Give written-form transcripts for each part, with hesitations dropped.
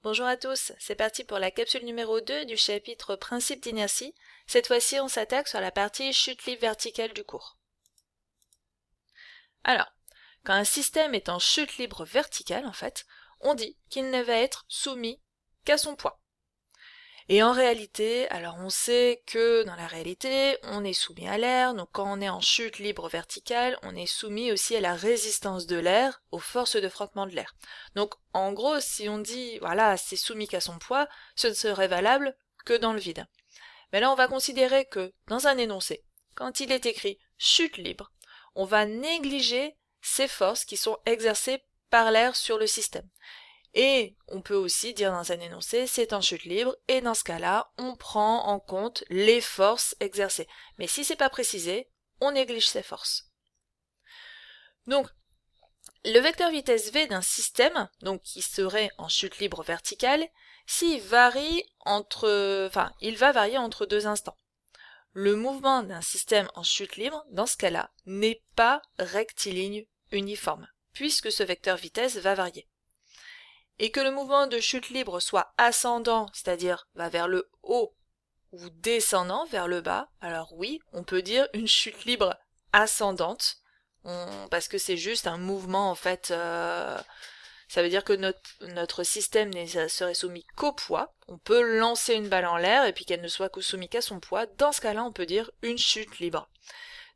Bonjour à tous, c'est parti pour la capsule numéro 2 du chapitre Principe d'inertie. Cette fois-ci, on s'attaque sur la partie chute libre verticale du cours. Alors, quand un système est en chute libre verticale, en fait, on dit qu'il ne va être soumis qu'à son poids. Et en réalité, alors on sait que dans la réalité, on est soumis à l'air, donc quand on est en chute libre verticale, on est soumis aussi à la résistance de l'air, aux forces de frottement de l'air. Donc en gros, si on dit, voilà, c'est soumis qu'à son poids, ce ne serait valable que dans le vide. Mais là, on va considérer que dans un énoncé, quand il est écrit chute libre, on va négliger ces forces qui sont exercées par l'air sur le système. Et on peut aussi dire dans un énoncé, c'est en chute libre, et dans ce cas-là, on prend en compte les forces exercées. Mais si c'est pas précisé, on néglige ces forces. Donc, le vecteur vitesse v d'un système, donc qui serait en chute libre verticale, il va varier entre deux instants. Le mouvement d'un système en chute libre, dans ce cas-là, n'est pas rectiligne uniforme, puisque ce vecteur vitesse va varier. Et que le mouvement de chute libre soit ascendant, c'est-à-dire va vers le haut, ou descendant vers le bas, alors oui, on peut dire une chute libre ascendante, parce que c'est juste un mouvement en fait, ça veut dire que notre système ne serait soumis qu'au poids, on peut lancer une balle en l'air et puis qu'elle ne soit soumise qu'à son poids, dans ce cas-là on peut dire une chute libre.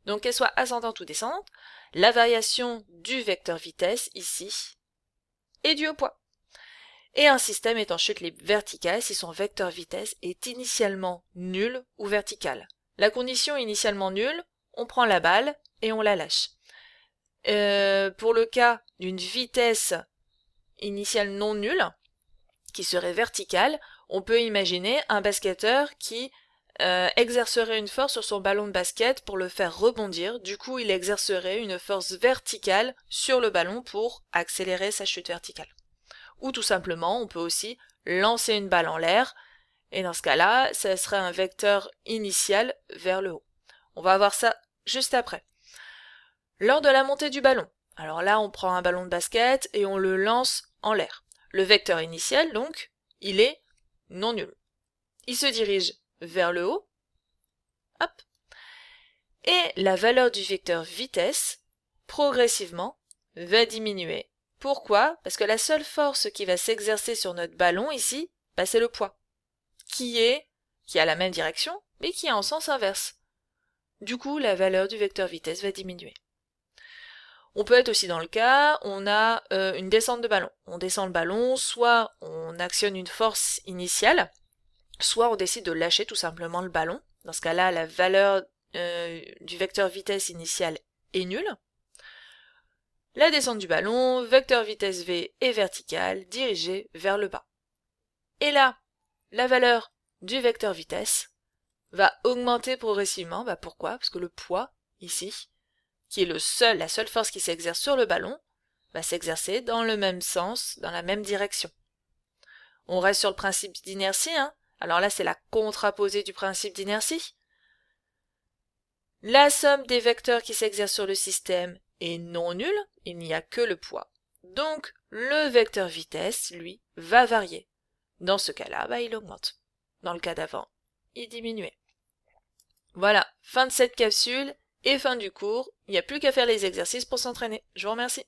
Donc qu'elle soit ascendante ou descendante, la variation du vecteur vitesse ici est due au poids. Et un système est en chute libre verticale si son vecteur vitesse est initialement nul ou vertical. La condition initialement nulle, on prend la balle et on la lâche. Pour le cas d'une vitesse initiale non nulle, qui serait verticale, on peut imaginer un basketteur qui exercerait une force sur son ballon de basket pour le faire rebondir. Du coup, il exercerait une force verticale sur le ballon pour accélérer sa chute verticale. Ou tout simplement, on peut aussi lancer une balle en l'air, et dans ce cas-là, ça serait un vecteur initial vers le haut. On va voir ça juste après. Lors de la montée du ballon, alors là, on prend un ballon de basket et on le lance en l'air. Le vecteur initial, donc, il est non nul. Il se dirige vers le haut, hop, et la valeur du vecteur vitesse, progressivement, va diminuer. Pourquoi? Parce que la seule force qui va s'exercer sur notre ballon ici, c'est le poids, qui a la même direction, mais qui est en sens inverse. Du coup, la valeur du vecteur vitesse va diminuer. On peut être aussi dans le cas, on a une descente de ballon. On descend le ballon, soit on actionne une force initiale, soit on décide de lâcher tout simplement le ballon. Dans ce cas-là, la valeur du vecteur vitesse initial est nulle. La descente du ballon, vecteur vitesse v est vertical, dirigé vers le bas. Et là, la valeur du vecteur vitesse va augmenter progressivement. Pourquoi? Parce que le poids, ici, qui est la seule force qui s'exerce sur le ballon, va s'exercer dans le même sens, dans la même direction. On reste sur le principe d'inertie, hein. Alors là, c'est la contraposée du principe d'inertie. La somme des vecteurs qui s'exercent sur le système est non nulle, il n'y a que le poids. Donc, le vecteur vitesse, lui, va varier. Dans ce cas-là, il augmente. Dans le cas d'avant, il diminuait. Voilà, fin de cette capsule et fin du cours. Il n'y a plus qu'à faire les exercices pour s'entraîner. Je vous remercie.